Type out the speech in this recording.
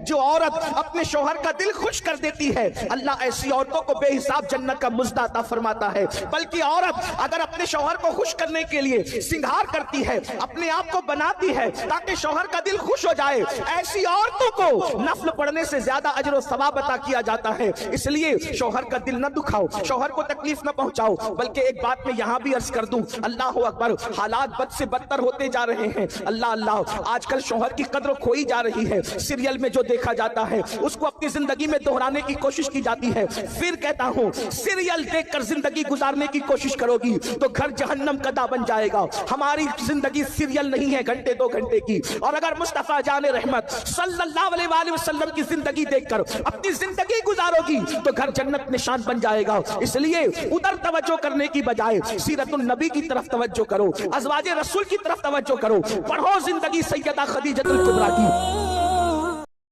جو عورت اپنے شوہر کا دل خوش کر دیتی ہے اللہ ایسی عورتوں کو بے حساب جنت کا مزد عطا فرماتا ہے۔ بلکہ عورت اگر اپنے شوہر کو خوش کرنے کے لیے سنگھار کرتی ہے، اپنے آپ کو بناتی ہے تاکہ شوہر کا دل خوش ہو جائے، ایسی عورتوں کو نفل پڑھنے سے زیادہ اجر و ثواب عطا کیا جاتا ہے۔ اس لیے شوہر کا دل نہ دکھاؤ، شوہر کو تکلیف نہ پہنچاؤ۔ بلکہ ایک بات میں یہاں بھی عرض کر دوں، اللہ اکبر، حالات بد سے بدتر ہوتے جا رہے ہیں۔ اللہ اللہ، آج کل شوہر کی قدر کھوئی جا رہی ہے۔ سیریل میں جو دیکھا جاتا ہے اس کو اپنی زندگی میں دہرانے کی کوشش کی جاتی ہے۔ پھر کہتا ہوں، سیریل دیکھ کر زندگی گزارنے کی کوشش کرو گی تو گھر جہنم کا بن جائے گا۔ ہماری زندگی سیریل نہیں ہے گھنٹے دو گھنٹے کی، اور اگر مصطفیٰ جان رحمت صلی اللہ علیہ وآلہ وسلم کی زندگی دیکھ کر اپنی زندگی گزارو گی تو گھر جنت نشان بن جائے گا۔ اس لیے ادھر توجہ کرنے کی بجائے سیرت النبی کی طرف توجہ کرو، ازواج رسول کی طرف توجہ کرو، پڑھو زندگی سیدہ خدیجہ الکبریٰ کی۔